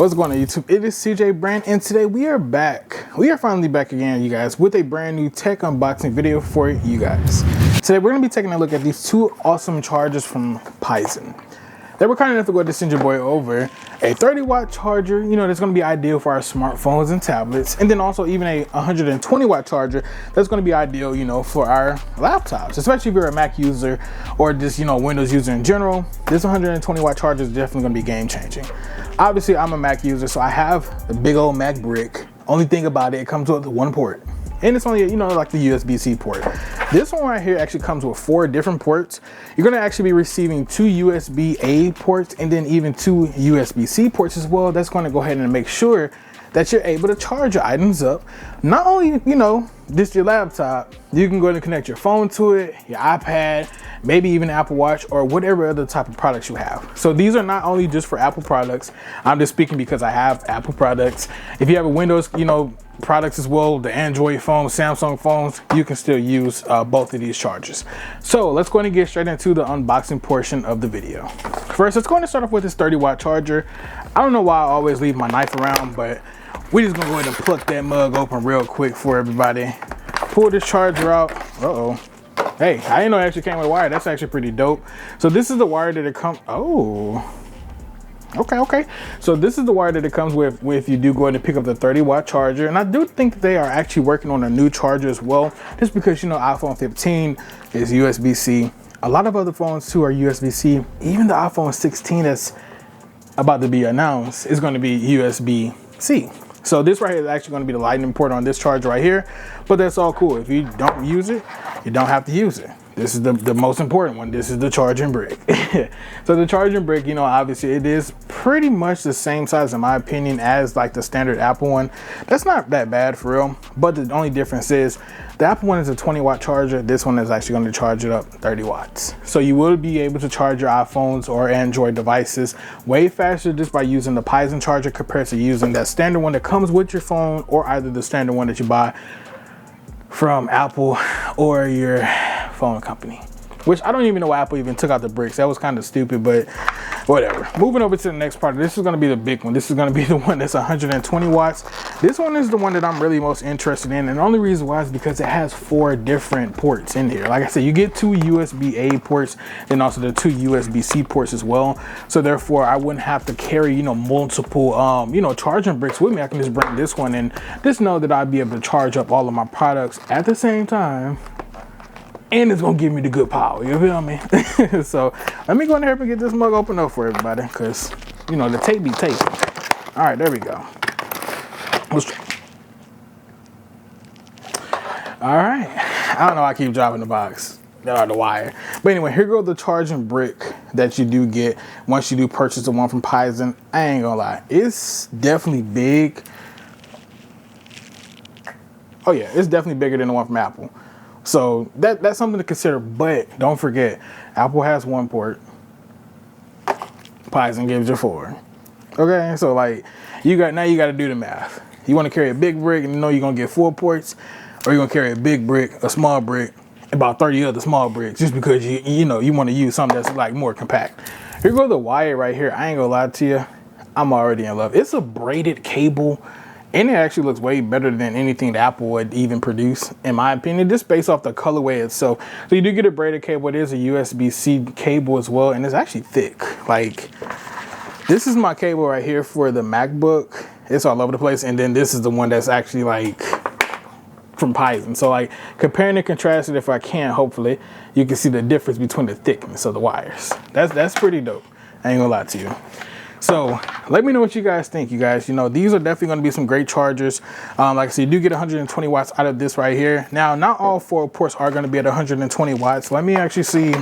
What's going on, YouTube? It is CJ Brand, and today we are back. We are finally back again, you guys, with a brand new tech unboxing video for you guys. Today we're going to be taking a look at these two awesome chargers from PISEN. They were kind enough to go to send your boy over a 30-watt charger, you know, that's going to be ideal for our smartphones and tablets, and then also even a 120-watt charger that's going to be ideal, you know, for our laptops, especially if you're a Mac user or just, you know, Windows user in general. This 120-watt charger is definitely going to be game-changing. Obviously, I'm a Mac user, so I have the big old Mac brick. Only thing about it, it comes with one port. And it's only, you know, like the USB-C port. This one right here actually comes with 4 different ports. You're gonna actually be receiving 2 USB-A ports and then even 2 USB-C ports as well. That's gonna go ahead and make sure that you're able to charge your items up. Not only, you know, just your laptop, you can go ahead and connect your phone to it, your iPad, maybe even Apple Watch or whatever other type of products you have. So these are not only just for Apple products. I'm just speaking because I have Apple products. If you have a Windows, you know, products as well, the Android phones, Samsung phones, you can still use both of these chargers. So let's go ahead and get straight into the unboxing portion of the video. First, let's go ahead and start off with this 30-watt charger. I don't know why I always leave my knife around, but we're just gonna go ahead and pluck that mug open real quick for everybody. Pull this charger out. Uh-oh. Hey, I didn't know it actually came with a wire. That's actually pretty dope. So this is the wire that it comes, oh. Okay. So this is the wire that it comes with if you do go ahead and pick up the 30-watt charger. And I do think that they are actually working on a new charger as well, just because, you know, iPhone 15 is USB-C. A lot of other phones too are USB-C. Even the iPhone 16 that's about to be announced is going to be USB-C. So this right here is actually going to be the lightning port on this charger right here, but that's all cool. If you don't use it, you don't have to use it. This is the most important one. This is the charging brick. So the charging brick, you know, obviously it is pretty much the same size in my opinion as like the standard Apple one. That's not that bad for real, but the only difference is the Apple one is a 20-watt charger. This one is actually going to charge it up 30 watts. So you will be able to charge your iPhones or Android devices way faster just by using the PISEN charger compared to using that standard one that comes with your phone, or either the standard one that you buy from Apple or your phone company, which I don't even know why Apple even took out the bricks. That was kind of stupid, but whatever. Moving over to the next part, this is going to be the big one. This is going to be the one that's 120 watts. This one is the one that I'm really most interested in, and the only reason why is because it has 4 different ports in here. Like I said, you get 2 USB-A ports and also the 2 USB-C ports as well. So therefore, I wouldn't have to carry, you know, multiple, you know, charging bricks with me. I can just bring this one and just know that I'd be able to charge up all of my products at the same time. And it's gonna give me the good power, you feel me? So let me go in here and get this mug open up for everybody, because, you know, the tape be taping. All right, there we go. All right, I don't know why I keep dropping the box, the wire. But anyway, here goes the charging brick that you do get once you do purchase the one from PISEN. I ain't gonna lie, it's definitely big. Oh yeah, it's definitely bigger than the one from Apple. So that's something to consider, but don't forget, Apple has 1 port, PISEN gives you 4. Okay, so like now you got to do the math. You want to carry a big brick and you know you're gonna get 4 ports, or you're gonna carry a big brick, a small brick, about 30 other small bricks, just because you know you want to use something that's like more compact. Here goes the wire right here. I ain't gonna lie to you, I'm already in love. It's a braided cable. And it actually looks way better than anything that Apple would even produce, in my opinion, just based off the colorway itself. So you do get a braided cable. It is a USB-C cable as well, and it's actually thick. Like, this is my cable right here for the MacBook. It's all over the place. And then this is the one that's actually like from PISEN. So like comparing and contrasting, if I can, hopefully, you can see the difference between the thickness of the wires. That's pretty dope. I ain't gonna lie to you. So let me know what you guys think, you guys. You know, these are definitely going to be some great chargers. Like I said, you do get 120 watts out of this right here. Now, not all 4 ports are going to be at 120 watts. Let me actually see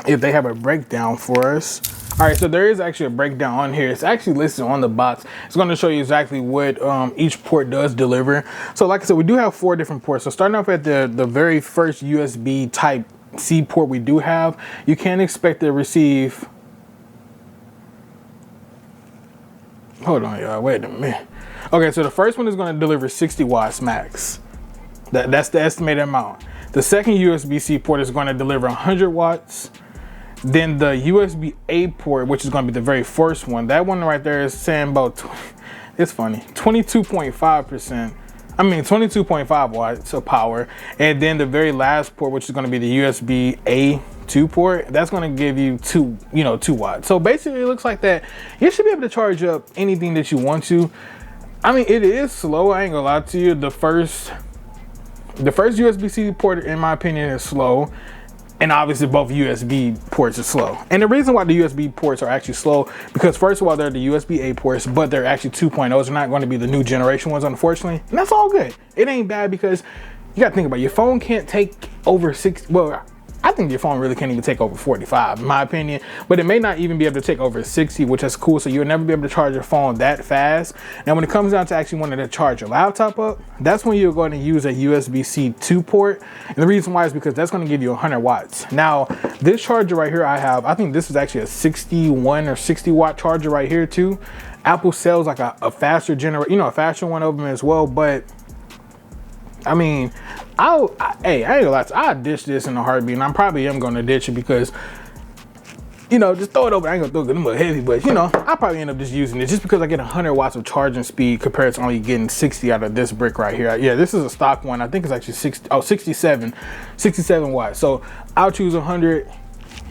if they have a breakdown for us. All right, so there is actually a breakdown on here. It's actually listed on the box. It's going to show you exactly what each port does deliver. So like I said, we do have 4 different ports. So starting off at the very first USB type C port we do have, you can expect to receive... Hold on, y'all. Wait a minute. Okay, so the first one is going to deliver 60 watts max. That's the estimated amount. The second USB-C port is going to deliver 100 watts. Then the USB-A port, which is going to be the very first one, that one right there is saying about, it's funny, 22.5%. I mean 22.5 watts of power. And then the very last port, which is going to be the USB-A 2 port, that's going to give you 2 watts. So basically it looks like that you should be able to charge up anything that you want to. I mean, it is slow, I ain't gonna lie to you. The first USB-C port, in my opinion, is slow. And obviously both USB ports are slow. And the reason why the USB ports are actually slow, because first of all, they're the USB-A ports, but they're actually 2.0s. They're not going to be the new generation ones, unfortunately. And that's all good. It ain't bad, because you got to think about it. Your phone can't take over 60, well, I think your phone really can't even take over 45, in my opinion, but it may not even be able to take over 60, which is cool. So you'll never be able to charge your phone that fast. And when it comes down to actually wanting to charge your laptop up, that's when you're going to use a USB-C 2 port. And the reason why is because that's going to give you 100 watts. Now, this charger right here I think this is actually a 61 or 60 watt charger right here too. Apple sells like a faster a faster one of them as well, but I mean, I ain't gonna lie to you, I'll ditch this in a heartbeat, and I probably am gonna ditch it because, just throw it over. I ain't gonna throw it a little heavy, but I'll probably end up just using it just because I get 100 watts of charging speed compared to only getting 60 out of this brick right here. Yeah, this is a stock one. I think it's actually 67 watts. So I'll choose 100.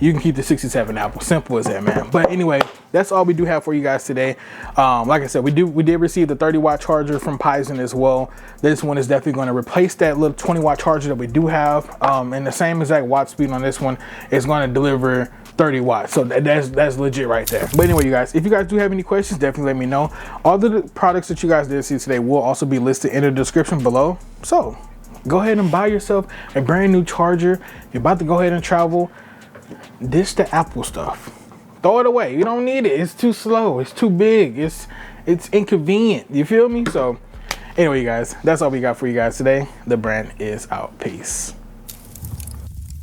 You can keep the 67 Apple. Simple as that, man. But anyway, that's all we do have for you guys today. Like I said, we did receive the 30 watt charger from PISEN as well. This one is definitely going to replace that little 20 watt charger that we do have. And the same exact watt speed on this one is going to deliver 30 watts. So that's legit right there. But anyway, you guys, if you guys do have any questions, definitely let me know. All the products that you guys did see today will also be listed in the description below. So go ahead and buy yourself a brand new charger. You're about to go ahead and travel. Ditch the Apple stuff. Throw it away. You don't need it. It's too slow. It's too big. It's inconvenient. You feel me? So anyway, you guys, that's all we got for you guys today. The brand is out. Peace.